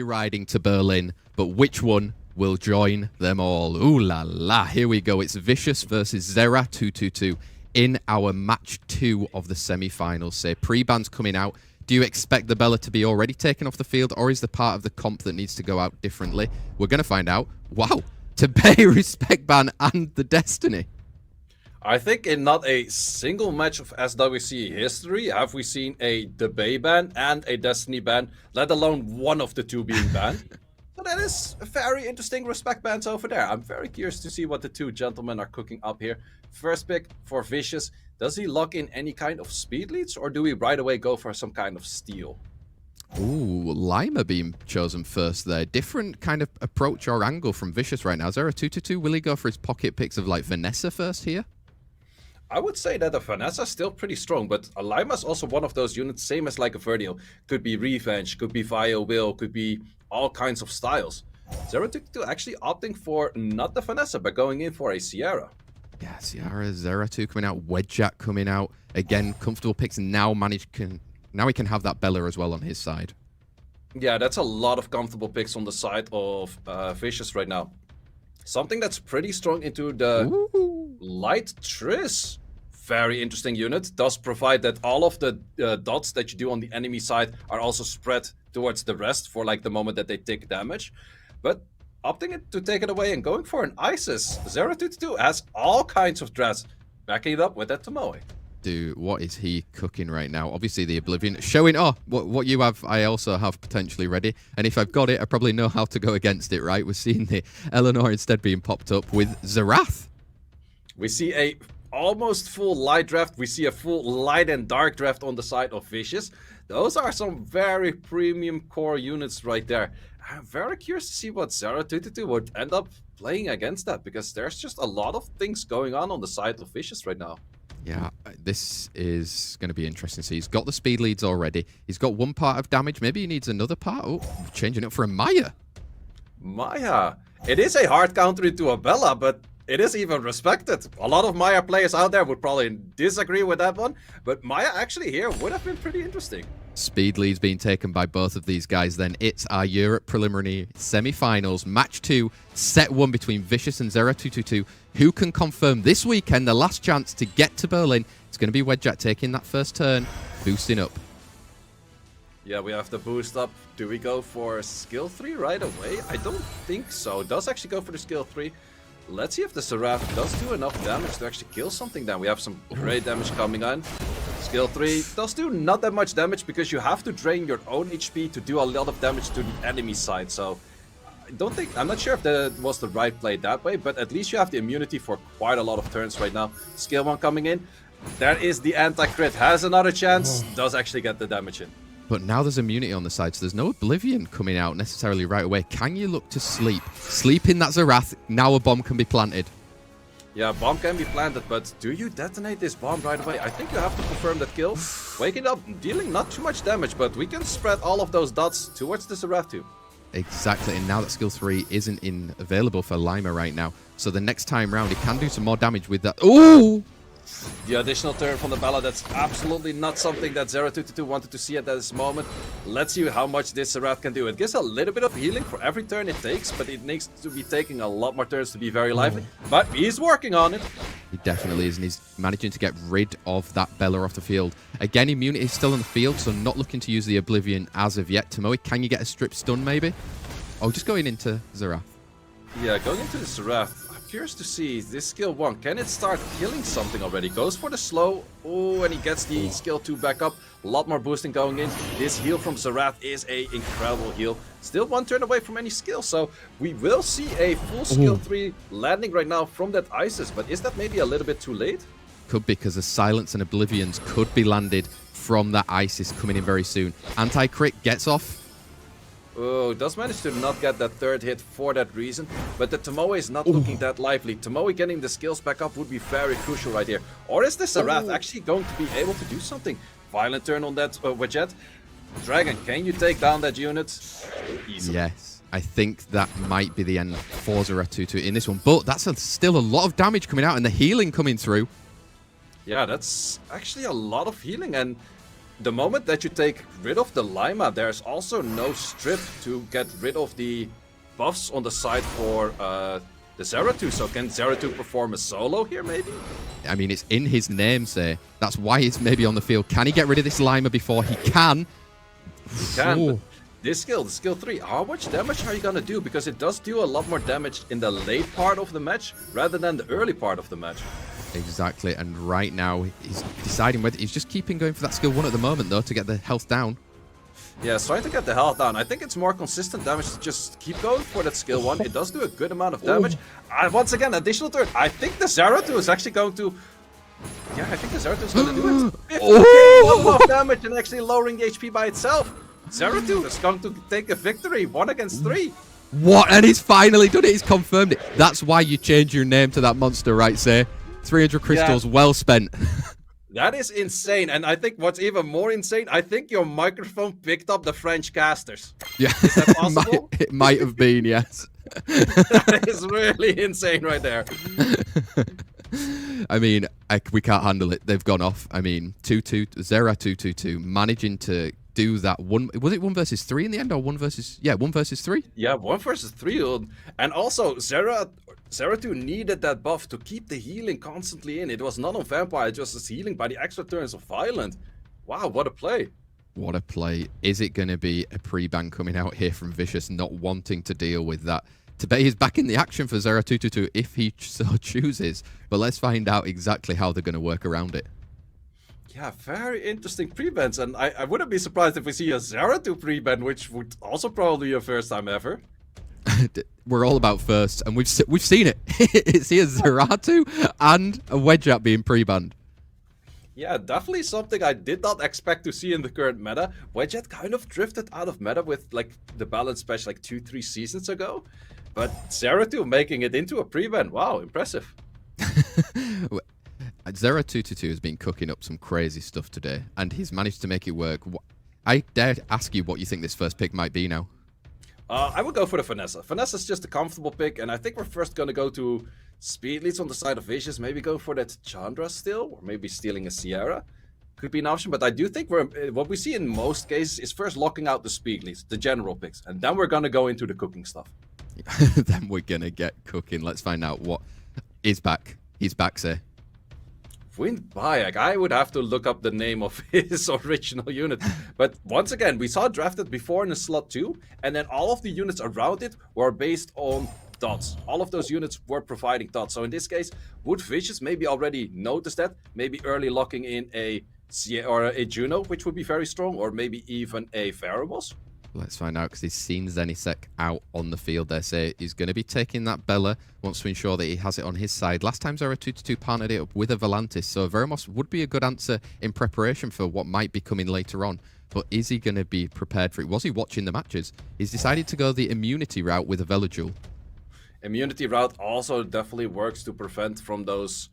be riding to Berlin, but which one will join them all? Ooh la la, here we go. It's Vicious versus ZERATUTUTUH in our match 2 of the semi-finals. Say, pre-ban's coming out. Do you expect the Bella to be already taken off the field, or is there part of the comp that needs to go out differently? We're going to find out. Wow, to pay respect ban and the Destiny. I think in not a single match of SWC history have we seen a Debay ban and a Destiny ban, let alone one of the two being banned. So that is a very interesting respect bans over there. I'm very curious to see what the two gentlemen are cooking up here. First pick for Vicious. Does he lock in any kind of speed leads, or do we right away go for some kind of steal? Ooh, Lima being chosen first there. Different kind of approach or angle from Vicious right now. ZERATUTUTUH, will he go for his pocket picks of like Vanessa first here? I would say that the Vanessa is still pretty strong, but Lima is also one of those units, same as like a Verdio. Could be Revenge, could be Via Will, could be all kinds of styles. ZERATUTUTUH actually opting for not the Vanessa, but going in for a Sierra. Yeah, Sierra, ZERATUTUH coming out, Wedjack coming out. Again, comfortable picks. Now he can have that Bella as well on his side. Yeah, that's a lot of comfortable picks on the side of Vicious right now. Something that's pretty strong into the Light Triss. Very interesting unit. Does provide that all of the dots that you do on the enemy side are also spread towards the rest for like the moment that they take damage. But opting to take it away and going for an Isis. ZERATUTUTUH has all kinds of dress. Backing it up with that Tomoe. Dude, what is he cooking right now? Obviously the Oblivion showing, oh, what you have, I also have potentially ready. And if I've got it, I probably know how to go against it, right? We're seeing the Eleanor instead being popped up with Zerath. We see a almost full light draft. We see a full light and dark draft on the side of Vicious. Those are some very premium core units right there. I'm very curious to see what ZERATUTUTUH would end up playing against that, because there's just a lot of things going on the side of Vicious right now. Yeah, this is going to be interesting. So he's got the speed leads already. He's got one part of damage. Maybe he needs another part. Oh, changing it for a Maya. Maya. It is a hard counter into a Bella, but it is even respected. A lot of Maya players out there would probably disagree with that one, but Maya actually here would have been pretty interesting. Speed leads being taken by both of these guys. Then it's our Europe preliminary semi-finals, match 2, set 1 between Vicious and ZERATUTUTUH. Who can confirm this weekend the last chance to get to Berlin? It's going to be Wedjack taking that first turn, boosting up. Yeah, we have the boost up. Do we go for skill 3 right away? I don't think so. Does actually go for the skill 3. Let's see if the Seraph does do enough damage to actually kill something then. We have some great damage coming on. Skill 3 does do not that much damage, because you have to drain your own HP to do a lot of damage to the enemy side. So I'm not sure if that was the right play that way, but at least you have the immunity for quite a lot of turns right now. Skill 1 coming in. There is the anti-crit. Has another chance. Does actually get the damage in. But now there's immunity on the side, so there's no Oblivion coming out necessarily right away. Can you look to sleep? Sleep in that Zerath. Now a bomb can be planted. Yeah, bomb can be planted, but do you detonate this bomb right away? I think you have to confirm that kill. Waking up, dealing not too much damage, but we can spread all of those dots towards the Zerath too. Exactly, and now that skill 3 isn't available for Lima right now, so the next time round he can do some more damage with that. Ooh! The additional turn from the Bella, that's absolutely not something that ZERATUTUTUH wanted to see at this moment. Let's see how much this Zerath can do. It gives a little bit of healing for every turn it takes, but it needs to be taking a lot more turns to be very lively. But he's working on it. He definitely is, and he's managing to get rid of that Bella off the field. Again, immunity is still on the field, so not looking to use the Oblivion as of yet. Tomoe, can you get a strip stun maybe? Oh, just going into Zerath. Yeah, going into the Zerath. Curious to see this skill 1. Can it start killing something already? Goes for the slow. Oh, and he gets the skill 2 back up. A lot more boosting going in. This heal from Zerath is a incredible heal. Still 1 turn away from any skill, so we will see a full skill 3 landing right now from that Isis. But is that maybe a little bit too late? Could be, because the Silence and Oblivions could be landed from that Isis coming in very soon. Anti-crit gets off. Oh, does manage to not get that third hit for that reason, but the Tomoe is not looking that lively. Tomoe getting the skills back up would be very crucial right here. Or is the Zerath actually going to be able to do something? Violent turn on that Wedget. Dragon, can you take down that unit? Easily. Yes, I think that might be the end for ZERATUTUTUH in this one, but that's still a lot of damage coming out and the healing coming through. Yeah, that's actually a lot of healing, and the moment that you take rid of the Lima, there's also no strip to get rid of the buffs on the side for the Zeratu. So can Zeratu perform a solo here, maybe? I mean, it's in his name, say. That's why he's maybe on the field. Can he get rid of this Lima before he can? He can, but this skill, the skill 3, how much damage are you gonna do? Because it does do a lot more damage in the late part of the match rather than the early part of the match. Exactly, and right now he's deciding whether he's just keeping going for that skill 1 at the moment, though, to get the health down. Yeah, it's trying to get the health down. I think it's more consistent damage to just keep going for that skill 1. It does do a good amount of damage. Once again, additional turn. I think the Zeratu is actually going to... Yeah, I think the Zeratu is going to do it. 50k of damage and actually lowering the HP by itself. Zeratu is going to take a victory, 1 against 3. What? And he's finally done it. He's confirmed it. That's why you change your name to that monster, right, say? 300 crystals, well spent. That is insane. And I think what's even more insane, I think your microphone picked up the French casters. Yeah, is that possible? it might have been, yes. That is really insane right there. I mean, we can't handle it. They've gone off. I mean, ZERATUTUTUH managing to do that one. Was it 1 versus 3 in the end, or 1 versus? Yeah, 1 versus 3. Yeah, 1 versus 3. And also, Zeratu needed that buff to keep the healing constantly in. It was not on Vampire, it was just healing by the extra turns of Violent. Wow, what a play. What a play. Is it going to be a pre-ban coming out here from Vicious, not wanting to deal with that? Tebey is back in the action for ZERATUTUTUH if he so chooses. But let's find out exactly how they're going to work around it. Yeah, very interesting pre-bans. And I wouldn't be surprised if we see a Zeratu pre-ban, which would also probably be a first time ever. We're all about first, and we've seen it. It's here Zeratu and a Wedge Up being pre-banned. Yeah, definitely something I did not expect to see in the current meta. Wedget kind of drifted out of meta with like the balance patch like 2-3 seasons ago. But Zeratu making it into a pre-ban. Wow, impressive. ZERATUTUTUH has been cooking up some crazy stuff today, and he's managed to make it work. I dare ask you what you think this first pick might be now. I would go for the Vanessa. Vanessa's just a comfortable pick, and I think we're first going to go to Speed Leads on the side of Vicious. Maybe go for that Chandra still, or maybe stealing a Sierra. Could be an option, but I do think what we see in most cases is first locking out the Speed Leads, the general picks, and then we're going to go into the cooking stuff. Then we're going to get cooking. Let's find out what is back. He's back, sir. Wind Bayek, I would have to look up the name of his original unit. But once again, we saw it drafted before in the slot 2, and then all of the units around it were based on dots. All of those units were providing dots. So in this case, would Vicious maybe already notice that? Maybe early locking in a Juno, which would be very strong, or maybe even a Pharamos? Let's find out, because he's seen Zenisek out on the field there. Say he's going to be taking that Bella, wants to ensure that he has it on his side. Last time ZERATUTUTUH partnered it up with a Volantis, so Veramos would be a good answer in preparation for what might be coming later on. But is he going to be prepared for it? Was he watching the matches? He's decided to go the immunity route with a Velajul. Immunity route also definitely works to prevent from those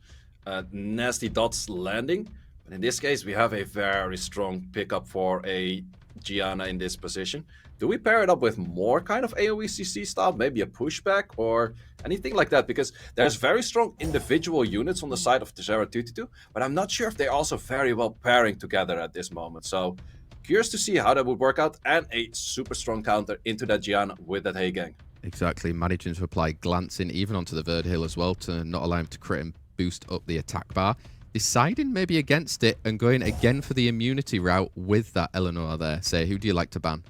nasty dots landing. But in this case, we have a very strong pickup for a Gianna in this position. Do we pair it up with more kind of AoE CC style, maybe a pushback or anything like that? Because there's very strong individual units on the side of the ZERATUTUTUH, but I'm not sure if they're also very well pairing together at this moment. So curious to see how that would work out, and a super strong counter into that Gianna with that Hey Gang. Exactly, managing to apply glancing even onto the Verd Hill as well to not allow him to crit and boost up the attack bar. Deciding maybe against it and going again for the immunity route with that Eleanor there. Say, who do you like to ban?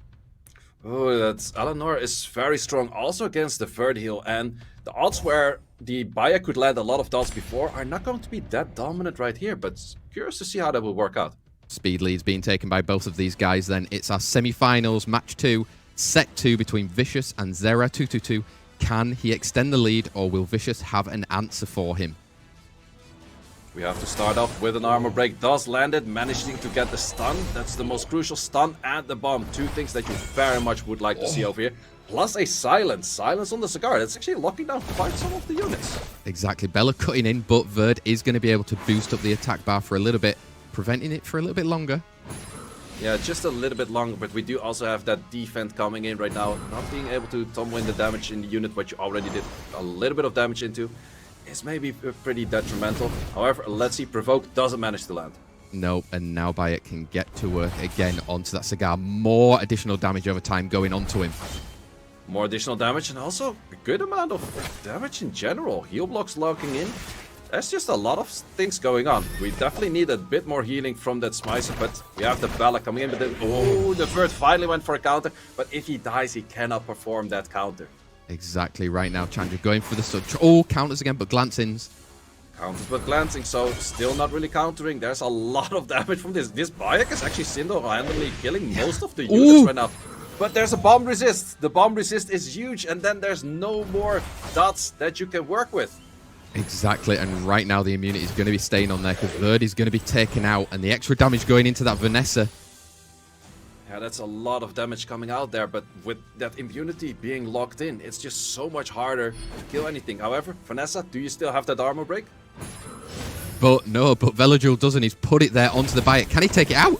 Oh, that's Eleanor is very strong also against the Verd Hill, and the odds where the Baya could land a lot of dots before are not going to be that dominant right here, but curious to see how that will work out. Speed leads being taken by both of these guys then. It's our semi-finals, match 2, set 2 between Vicious and ZERATUTUTUH. Can he extend the lead, or will Vicious have an answer for him? We have to start off with an armor break. Does land it, managing to get the stun. That's the most crucial, stun and the bomb. Two things that you very much would like to see over here. Plus a silence. Silence on the cigar. That's actually locking down quite some of the units. Exactly. Bella cutting in, but Verd is going to be able to boost up the attack bar for a little bit, preventing it for a little bit longer. Yeah, just a little bit longer, but we do also have that defense coming in right now. Not being able to tumble in the damage in the unit, which you already did a little bit of damage into, is maybe pretty detrimental. However, let's see, Provoke doesn't manage to land. No, and now Bayek can get to work again onto that Cigar. More additional damage over time going onto him. More additional damage and also a good amount of damage in general. Heal blocks locking in. There's just a lot of things going on. We definitely need a bit more healing from that Smicer, but we have the Bella coming in. But then, oh, the Vert finally went for a counter. But if he dies, he cannot perform that counter. Exactly right now, Chandra going for the sub. Oh, counters again, but glancings. Counters but glancing, so still not really countering. There's a lot of damage from this. This Bayek is actually single-handedly killing most of the units right now. But there's a bomb resist. The bomb resist is huge, and then there's no more dots that you can work with. Exactly, and right now the immunity is going to be staying on there because Verd is going to be taken out, and the extra damage going into that Vanessa. Yeah, that's a lot of damage coming out there, but with that immunity being locked in, it's just so much harder to kill anything. However, Vanessa, do you still have that armor break? But no, but Veladril doesn't. He's put it there onto the Bayek. Can he take it out?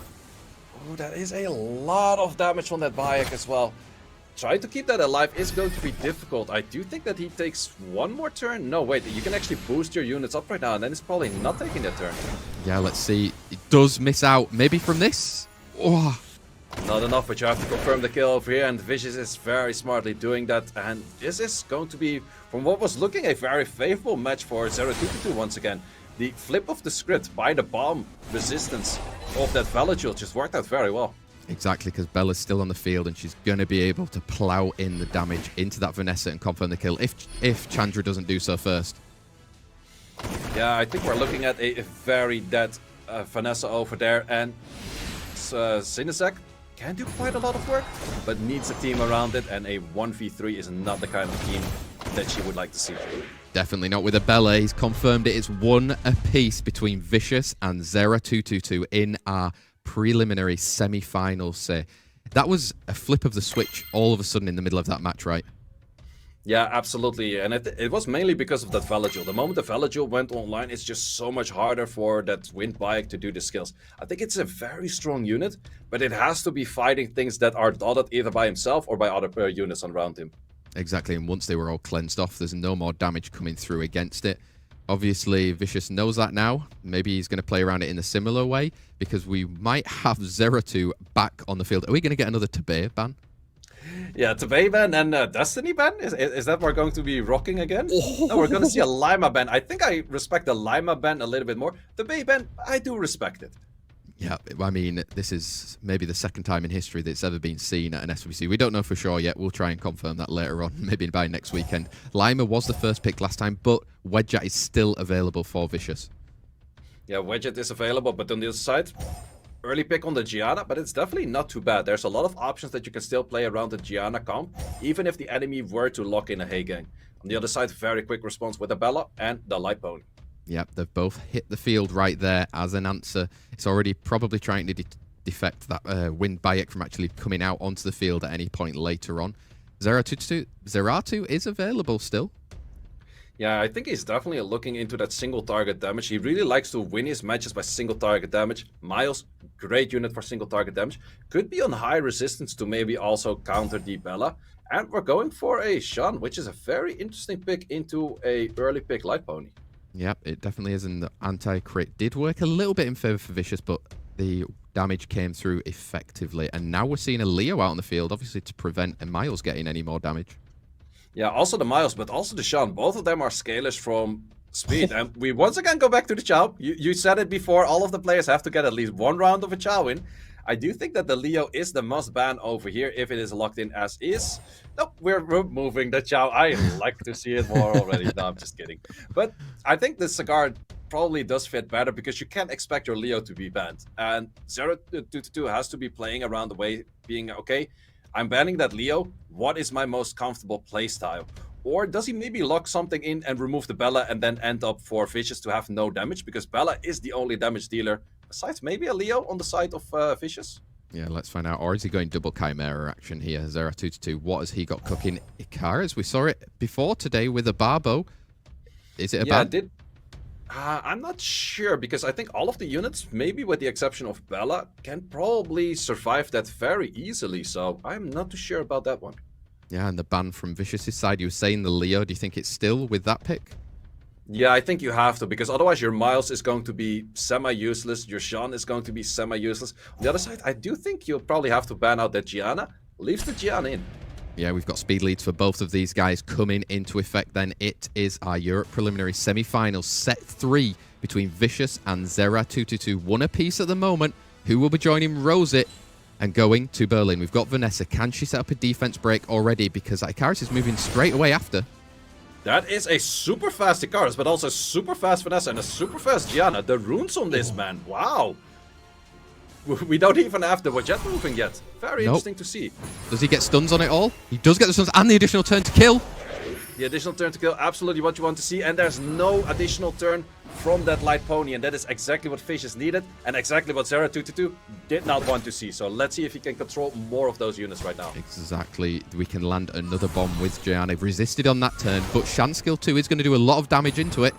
Oh, that is a lot of damage on that Bayek as well. Trying to keep that alive is going to be difficult. I do think that he takes one more turn. No, wait, you can actually boost your units up right now, and then he's probably not taking that turn. Yeah, let's see. He does miss out. Maybe from this? Oh. Not enough, but you have to confirm the kill over here, and Vicious is very smartly doing that. And this is going to be, from what was looking, a very favorable match for ZERATUTUTUH once again. The flip of the script by the bomb resistance of that Veladril just worked out very well. Exactly, because Bella's still on the field and she's going to be able to plow in the damage into that Vanessa and confirm the kill if Chandra doesn't do so first. Yeah, I think we're looking at a very dead Vanessa over there, and Sinasek can do quite a lot of work, but needs a team around it, and a 1v3 is not the kind of team that she would like to see. Definitely not with a Bella. He's confirmed it is one apiece between Vicious and ZERATUTUTUH in our preliminary semi-finals. Say that was a flip of the switch all of a sudden in the middle of that match, right? Yeah, absolutely, and it was mainly because of that Veladril. The moment the Veladril went online, it's just so much harder for that Wind Bayek to do the skills. I think it's a very strong unit, but it has to be fighting things that are dotted either by himself or by other units around him. Exactly, and once they were all cleansed off, there's no more damage coming through against it. Obviously, Vicious knows that now. Maybe he's going to play around it in a similar way, because we might have Zeratu back on the field. Are we going to get another Tabey ban? Yeah, Tabey ban and Destiny ban? Is that we're going to be rocking again? Oh. No, we're going to see a Lima ban. I think I respect the Lima ban a little bit more. Tabey ban, I do respect it. Yeah, I mean, this is maybe the second time in history that it's ever been seen at an SWC. We don't know for sure yet. We'll try and confirm that later on, maybe by next weekend. Lima was the first pick last time, but Wedget is still available for Vicious. Yeah, Wedget is available, but on the other side, early pick on the Gianna, but it's definitely not too bad. There's a lot of options that you can still play around the Gianna comp, even if the enemy were to lock in a Hay Gang. On the other side, very quick response with the Bella and the Light Pony. Yep, they've both hit the field right there as an answer. It's already probably trying to defect that Wind Bayek from actually coming out onto the field at any point later on. Zeratu is available still. Yeah, I think he's definitely looking into that single target damage. He really likes to win his matches by single target damage. Miles, great unit for single target damage. Could be on high resistance to maybe also counter the Bella. And we're going for a Shan, which is a very interesting pick into a early pick Light Pony. Yep, it definitely is, and the anti-crit did work a little bit in favor for Vicious, but the damage came through effectively. And now we're seeing a Leo out on the field, obviously to prevent a Miles getting any more damage. Yeah, also the Miles, but also the Shan. Both of them are scalers from speed. And we once again go back to the Chow. You said it before, all of the players have to get at least one round of a Chow in. I do think that the Leo is the must ban over here if it is locked in as is. Nope, we're removing the Chow. I like to see it more already. No, I'm just kidding. But I think the Cigar probably does fit better because you can't expect your Leo to be banned. And ZERATUTUTUH has to be playing around the way, being, okay, I'm banning that Leo. What is my most comfortable playstyle? Or does he maybe lock something in and remove the Bella and then end up for Vicious to have no damage? Because Bella is the only damage dealer, besides maybe a Leo on the side of Vicious. Yeah, let's find out. Or is he going double Chimera action here? ZERATUTUTUH, what has he got cooking? Icarus, we saw it before today with a Barbo. Is it a ban? I'm not sure, because I think all of the units, maybe with the exception of Bella, can probably survive that very easily. So I'm not too sure about that one. Yeah, and the ban from Vicious's side, you were saying the Leo. Do you think it's still with that pick? Yeah, I think you have to, because otherwise your Miles is going to be semi-useless, your Jean is going to be semi-useless. On the other side, I do think you'll probably have to ban out that Gianna. Leave the Gianna in. Yeah, we've got speed leads for both of these guys coming into effect then. It is our Europe preliminary semi-finals, set 3 between Vicious and ZERATUTUTUH. One apiece at the moment. Who will be joining Rosit and going to Berlin? We've got Vanessa. Can she set up a defense break already? Because Icarus is moving straight away after. That is a super fast Icarus, but also a super fast Vanessa and a super fast Gianna. The runes on this man, wow. We don't even have the Wajet moving yet. Very interesting to see. Does he get stuns on it all? He does get the stuns and the additional turn to kill. The additional turn to kill, absolutely what you want to see. And there's no additional turn from that light pony. And that is exactly what Vicious needed. And exactly what ZERATUTUTUH did not want to see. So let's see if he can control more of those units right now. Exactly. We can land another bomb with Gianna. Resisted on that turn. But Shan skill 2 is going to do a lot of damage into it.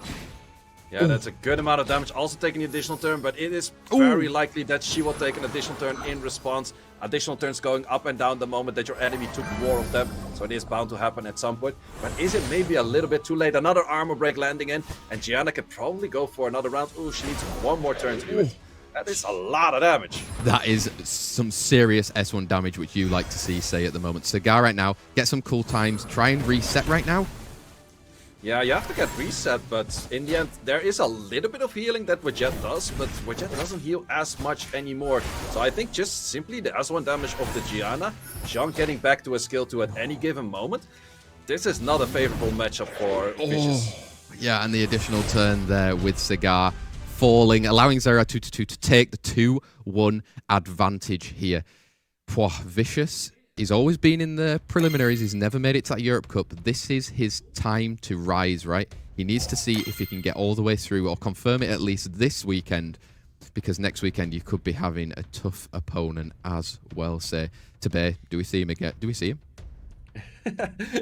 Yeah, that's a good amount of damage. Also taking the additional turn, but it is very likely that she will take an additional turn in response. Additional turns going up and down the moment that your enemy took more of them. So it is bound to happen at some point. But is it maybe a little bit too late? Another armor break landing in, and Gianna could probably go for another round. Ooh, she needs one more turn to do it. That is a lot of damage. That is some serious S1 damage, which you like to see, say, at the moment. Cigar right now, get some cool times, try and reset right now. Yeah, you have to get reset, but in the end, there is a little bit of healing that Wajet does, but Wajet doesn't heal as much anymore. So I think just simply the S1 damage of the Gianna, Jean getting back to a skill 2 at any given moment, this is not a favorable matchup for Vicious. Yeah, and the additional turn there with Cigar falling, allowing ZERATUTUTUH to take the 2-1 advantage here. Vicious. He's always been in the preliminaries. He's never made it to that Europe Cup. This is his time to rise, right? He needs to see if he can get all the way through or confirm it at least this weekend, because next weekend you could be having a tough opponent as well. Say, Tabe, do we see him again? Do we see him?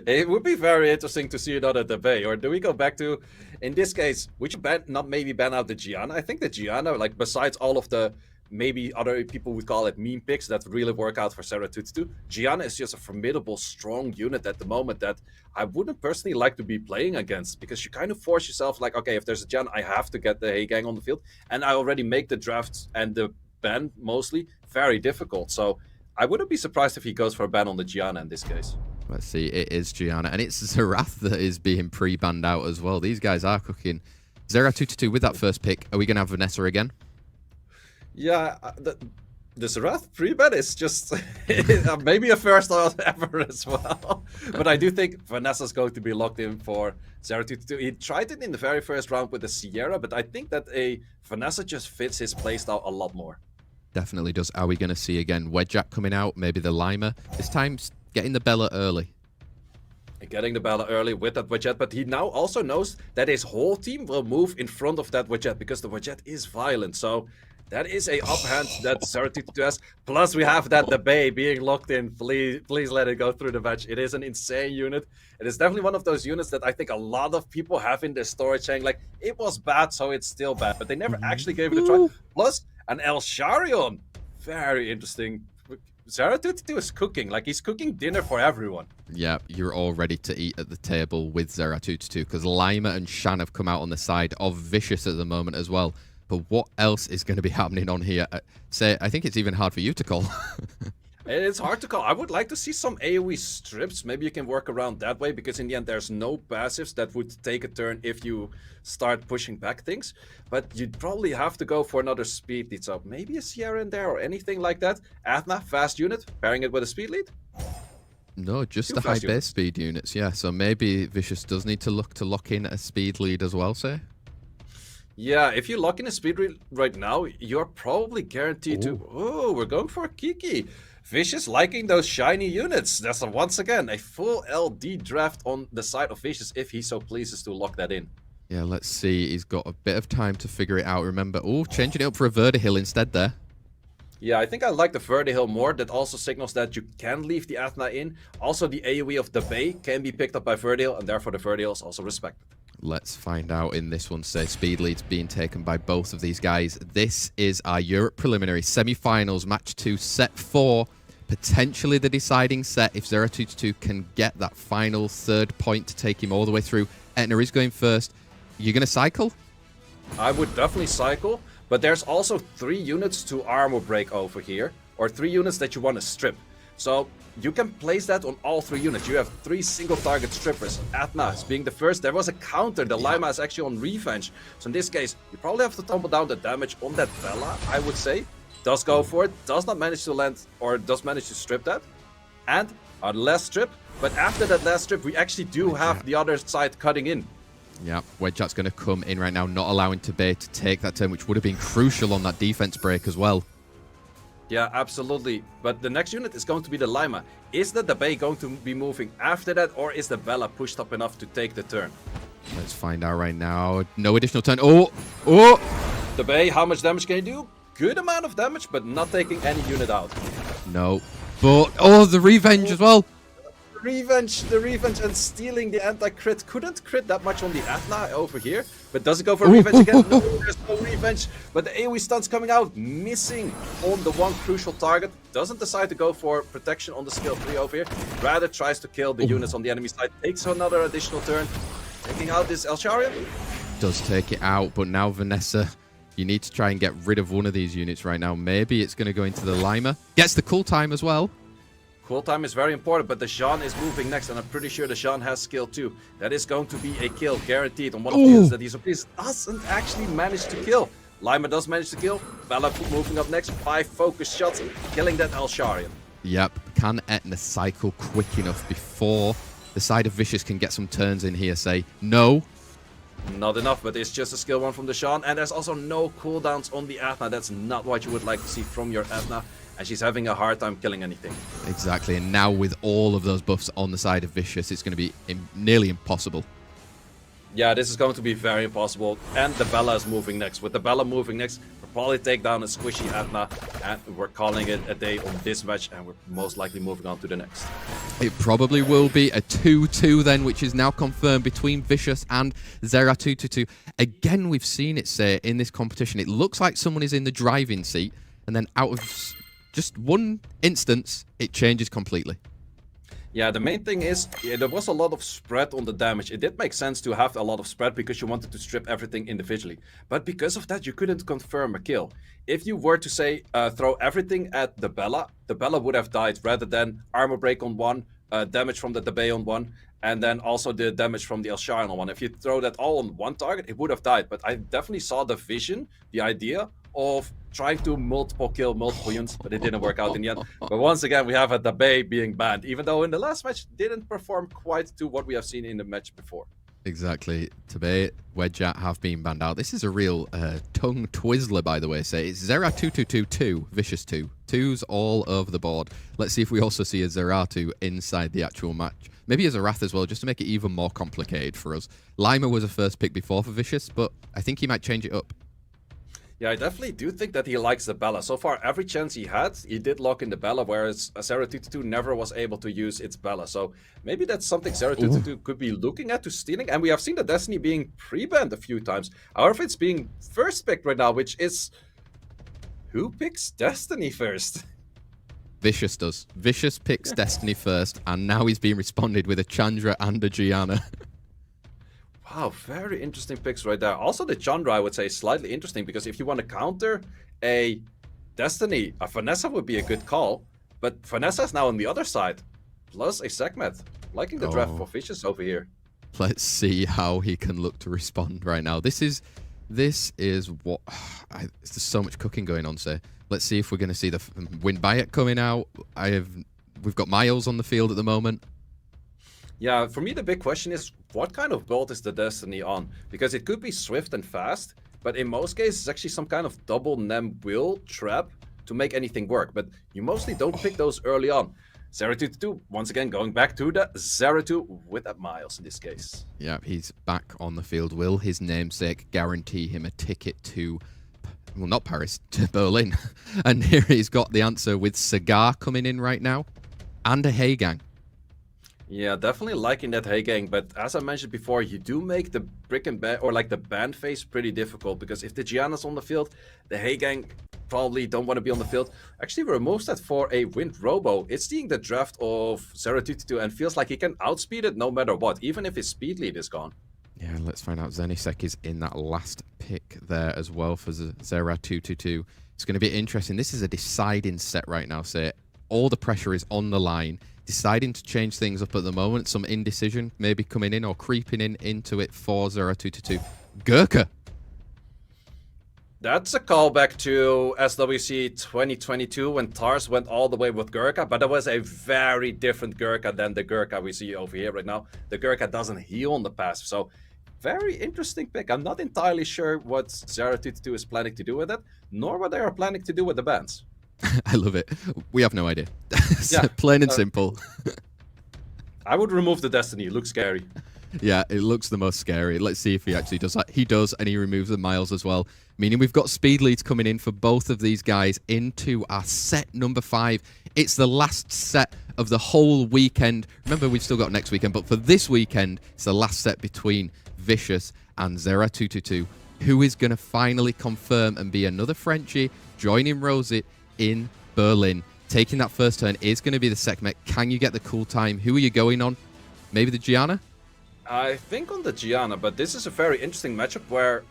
It would be very interesting to see another debate. Or do we go back to, in this case, would you not maybe ban out the Gianna? I think the Gianna, like besides all of the maybe other people would call it meme picks that really work out for ZERATUTUTUH, Gianna is just a formidable, strong unit at the moment that I wouldn't personally like to be playing against, because you kind of force yourself like, okay, if there's a Gianna, I have to get the Hey Gang on the field, and I already make the drafts and the ban mostly very difficult. So I wouldn't be surprised if he goes for a ban on the Gianna in this case. Let's see, it is Gianna, and it's Zerath that is being pre-banned out as well. These guys are cooking. ZERATUTUTUH with that first pick. Are we going to have Vanessa again? Yeah, the Zerath pre-ban is just maybe a first ever as well. But I do think Vanessa's going to be locked in for ZERATUTUTUH. He tried it in the very first round with the Sierra, but I think that a Vanessa just fits his playstyle a lot more. Definitely does. Are we going to see again Wedjack coming out? Maybe the Lima? This time's getting the Bella early. Getting the Bella early with that Wajet, but he now also knows that his whole team will move in front of that Wajet, because the Wajet is violent. So that is a uphand that ZERATUTUTUH has. Plus we have that debate being locked in. Please let it go through the match. It is an insane unit. It is definitely one of those units that I think a lot of people have in their storage saying like, it was bad, so it's still bad. But they never actually gave it a try. Plus an El Sharion. Very interesting. ZERATUTUTUH is cooking. Like, he's cooking dinner for everyone. Yeah, you're all ready to eat at the table with ZERATUTUTUH, because Lima and Shan have come out on the side of Vicious at the moment as well. But what else is going to be happening on here? I think it's even hard for you to call. It's hard to call. I would like to see some AoE strips. Maybe you can work around that way, because in the end there's no passives that would take a turn if you start pushing back things. But you'd probably have to go for another speed lead. So maybe a Sierra in there or anything like that. Athna, fast unit, pairing it with a speed lead. No, just the high base speed units, yeah. So maybe Vicious does need to lock in a speed lead as well, say? Yeah, if you lock in a speed lead right now, you're probably guaranteed to... Oh, we're going for a Kiki. Vicious liking those shiny units. That's once again a full LD draft on the side of Vicious if he so pleases to lock that in. Yeah, let's see. He's got a bit of time to figure it out. Remember, changing it up for a Verdihill instead there. Yeah, I think I like the Verdihill more. That also signals that you can leave the Athna in. Also, the AoE of the Bay can be picked up by Verdihill, and therefore the Verdihill is also respected. Let's find out in this one. Say speed leads being taken by both of these guys. This is our Europe preliminary semi-finals, match 2, set 4. Potentially the deciding set if ZERATUTUTUH can get that final third point to take him all the way through. Etna is going first. You're going to cycle? I would definitely cycle, but there's also 3 units to armor break over here, or 3 units that you want to strip. So you can place that on all 3 units. You have 3 single target strippers. Atna is being the first. There was a counter. The Lima is actually on revenge. So in this case, you probably have to tumble down the damage on that Bella, I would say. Does go for it, does not manage to land, or does manage to strip that. And our last strip, but after that last strip, we actually do have the other side cutting in. Yeah, Wedgeat's going to come in right now, not allowing Tebe to take that turn, which would have been crucial on that defense break as well. Yeah, absolutely. But the next unit is going to be the Lima. Is the Tebe going to be moving after that, or is the Bella pushed up enough to take the turn? Let's find out right now. No additional turn. Oh! Oh! Tebe, how much damage can you do? Good amount of damage, but not taking any unit out. No. But, oh, the revenge as well. The revenge and stealing the anti-crit. Couldn't crit that much on the Atna over here. But does it go for revenge again? No, there's no revenge. But the AoE stun's coming out, missing on the one crucial target. Doesn't decide to go for protection on the skill 3 over here. Rather tries to kill the units on the enemy side. Takes another additional turn. Taking out this Elsharian. Does take it out, but now Vanessa, you need to try and get rid of one of these units right now. Maybe it's going to go into the Lima. Gets the cool time as well. Cool time is very important, but the Jean is moving next, and I'm pretty sure the Jean has skill 2. That is going to be a kill, guaranteed, on one of the units that he's doesn't actually manage to kill. Lima does manage to kill. Bella moving up next, 5 focus shots, killing that Elsharian. Yep, can Etna cycle quick enough before the side of Vicious can get some turns in here, say no? Not enough, but it's just a skill 1 from the Jean, and there's also no cooldowns on the Atna. That's not what you would like to see from your Atna. And she's having a hard time killing anything. Exactly, and now with all of those buffs on the side of Vicious, it's going to be nearly impossible. Yeah, this is going to be very impossible. And the Bella is moving next. With the Bella moving next, we'll probably take down a squishy Atna. And we're calling it a day on this match, and we're most likely moving on to the next. It probably will be a 2-2 then, which is now confirmed between Vicious and ZERATUTUTUH. Again, we've seen it, say, in this competition. It looks like someone is in the driving seat, and then out of just one instance, it changes completely. Yeah, the main thing is, there was a lot of spread on the damage. It did make sense to have a lot of spread because you wanted to strip everything individually. But because of that, you couldn't confirm a kill. If you were to say, throw everything at the Bella would have died rather than armor break on 1, damage from the Tebe on 1, and then also the damage from the Elsharian on 1. If you throw that all on 1 target, it would have died. But I definitely saw the vision, the idea of trying to kill multiple units, but it didn't work out in the end. But once again, we have a Tebe being banned, even though in the last match didn't perform quite to what we have seen in the match before. Exactly. Tebe, Wedgeat have been banned out. This is a real tongue twizzler, by the way. Say it's ZERATUTUTUH 2, Vicious 2. 2s all over the board. Let's see if we also see a Zeratu inside the actual match. Maybe a Zerath as well, just to make it even more complicated for us. Lima was a first pick before for Vicious, but I think he might change it up. Yeah, I definitely do think that he likes the Bella. So far, every chance he had, he did lock in the Bella, whereas ZERATUTUTUH never was able to use its Bella. So maybe that's something ZERATUTUTUH could be looking at to stealing. And we have seen the Destiny being pre-banned a few times. However, it's being first picked right now, which is... Who picks Destiny first? Vicious does. Vicious picks Destiny first, and now he's being responded with a Chandra and a Gianna. Wow, very interesting picks right there. Also, the Chandra, I would say, is slightly interesting, because if you want to counter a Destiny, a Vanessa would be a good call. But Vanessa is now on the other side, plus a Sekhmet. Liking the draft for Vicious over here. Let's see how he can look to respond right now. This is what... there's so much cooking going on, say. Let's see if we're going to see the Wind Bayek coming out. We've got Miles on the field at the moment. Yeah, for me the big question is, what kind of build is the Destiny on? Because it could be swift and fast, but in most cases it's actually some kind of double Nem will trap to make anything work. But you mostly don't pick those early on. ZERATUTUTUH, once again, going back to the Zeratu with that Miles in this case. Yeah, he's back on the field. Will his namesake guarantee him a ticket to... well, not Paris, to Berlin. And here he's got the answer with Cigar coming in right now. And a Hey Gang. Yeah, definitely liking that Hey Gang, but as I mentioned before, you do make the brick and ban, or like the band phase, pretty difficult, because if the Gianna's on the field, the Hey Gang probably don't want to be on the field. Actually removes that for a Wind Robo. It's seeing the draft of ZERATUTUTUH and feels like he can outspeed it no matter what, even if his speed lead is gone. Yeah, let's find out. Zenisek is in that last pick there as well for ZERATUTUTUH. It's going to be interesting. This is a deciding set right now, so all the pressure is on the line. Deciding to change things up at the moment. Some indecision maybe coming in or creeping into it for ZERATUTUTUH. Gurkha. That's a callback to SWC2022 when Tars went all the way with Gurkha, but it was a very different Gurkha than the Gurkha we see over here right now. The Gurkha doesn't heal on the passive, so very interesting pick. I'm not entirely sure what ZERATUTUTUH is planning to do with it, nor what they are planning to do with the bans. I love it. We have no idea. Yeah, plain and simple. I would remove the Destiny. It looks scary. Yeah, it looks the most scary. Let's see if he actually does that. He does, and he removes the miles as well. Meaning we've got speed leads coming in for both of these guys into our set number 5. It's the last set of the whole weekend. Remember, we've still got next weekend, but for this weekend, it's the last set between Vicious and ZERATUTUTUH. Who is going to finally confirm and be another Frenchie joining Rosit in Berlin? Taking that first turn is going to be the Sekhmet. Can you get the cool time? Who are you going on? Maybe the Gianna? I think on the Gianna, but this is a very interesting matchup where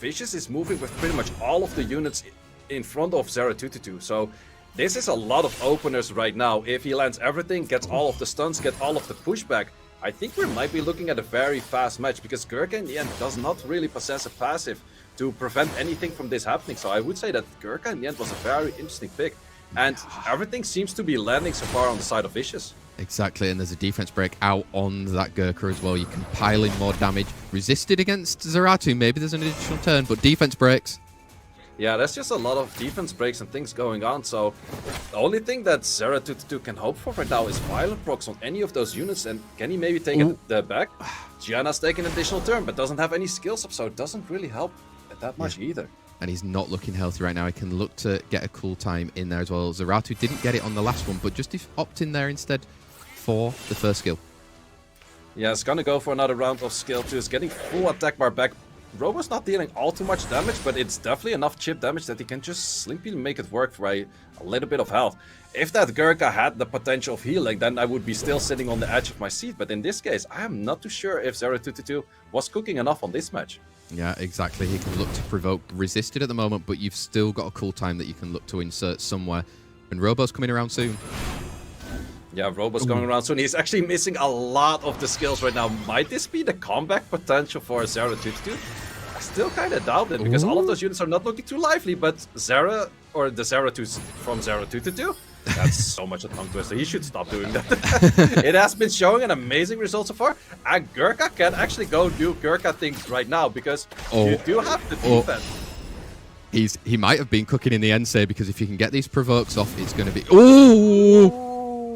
Vicious is moving with pretty much all of the units in front of ZERATUTUTUH. So this is a lot of openers right now. If he lands everything, gets all of the stuns, get all of the pushback, I think we might be looking at a very fast match because Gurkha in the end does not really possess a passive to prevent anything from this happening. So I would say that Gurkha in the end was a very interesting pick. And everything seems to be landing so far on the side of Vicious. Exactly, and there's a defense break out on that Gurkha as well. You can pile in more damage. Resisted against Zeratu, maybe there's an additional turn, but defense breaks. Yeah, there's just a lot of defense breaks and things going on, so the only thing that ZERATUTUTUH can hope for right now is violent procs on any of those units, and can he maybe take it back? Gianna's taking an additional turn, but doesn't have any skills up, so it doesn't really help that much either. And he's not looking healthy right now. He can look to get a cool time in there as well. Zeratu didn't get it on the last one, but just opt in there instead for the first skill. Yeah, it's gonna go for another round of skill 2. It's getting full attack bar back. Robo's not dealing all too much damage, but it's definitely enough chip damage that he can just sleepily make it work for a little bit of health. If that Gurkha had the potential of healing, then I would be still sitting on the edge of my seat. But in this case, I am not too sure if ZERATUTUTUH was cooking enough on this match. Yeah, exactly. He can look to provoke. Resisted at the moment, but you've still got a cool time that you can look to insert somewhere. And Robo's coming around soon. Yeah, Robo's coming around soon. He's actually missing a lot of the skills right now. Might this be the comeback potential for ZERATUTUTUH? I still kind of doubt it, because all of those units are not looking too lively, but Zera, or the Zeratus from ZERATUTUTUH, that's so much a tongue twister. He should stop doing that. It has been showing an amazing result so far, and Gurkha can actually go do Gurkha things right now, because you do have the defense. He might have been cooking in the end, say, because if you can get these provokes off, it's going to be... Ooh!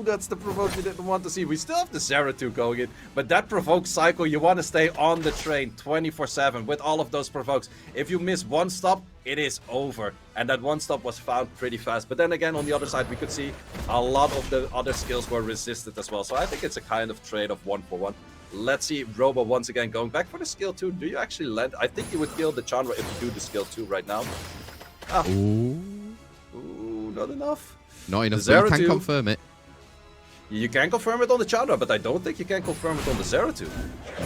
That's the provoke you didn't want to see. We still have the ZERATUTUH going in, but that provoke cycle, you want to stay on the train 24/7 with all of those provokes. If you miss one stop, it is over, and that one stop was found pretty fast. But then again, on the other side, we could see a lot of the other skills were resisted as well. So I think it's a kind of trade of 1-for-1. Let's see Robo once again going back for the skill 2. Do you actually land? I think you would kill the Chandra if you do the skill 2 right now. Ooh, not enough. Not enough, but you can confirm it. You can confirm it on the Chandra, but I don't think you can confirm it on the ZERATUTUH.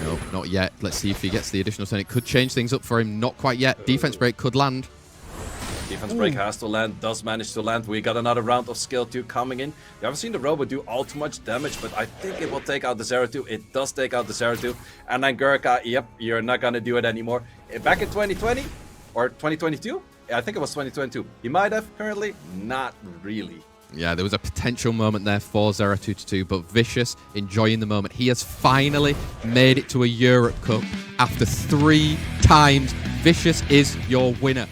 No, not yet. Let's see if he gets the additional turn. It could change things up for him. Not quite yet. Defense break could land. Defense break has to land, does manage to land. We got another round of skill 2 coming in. We haven't seen the Robo do all too much damage, but I think it will take out the ZERATUTUH. It does take out the ZERATUTUH. And then Gurkha, yep, you're not going to do it anymore. Back in 2020, or 2022, I think it was 2022. He might have, currently, not really. Yeah, there was a potential moment there for ZERATUTUTUH, but Vicious enjoying the moment. He has finally made it to a Europe Cup after 3 times. Vicious is your winner.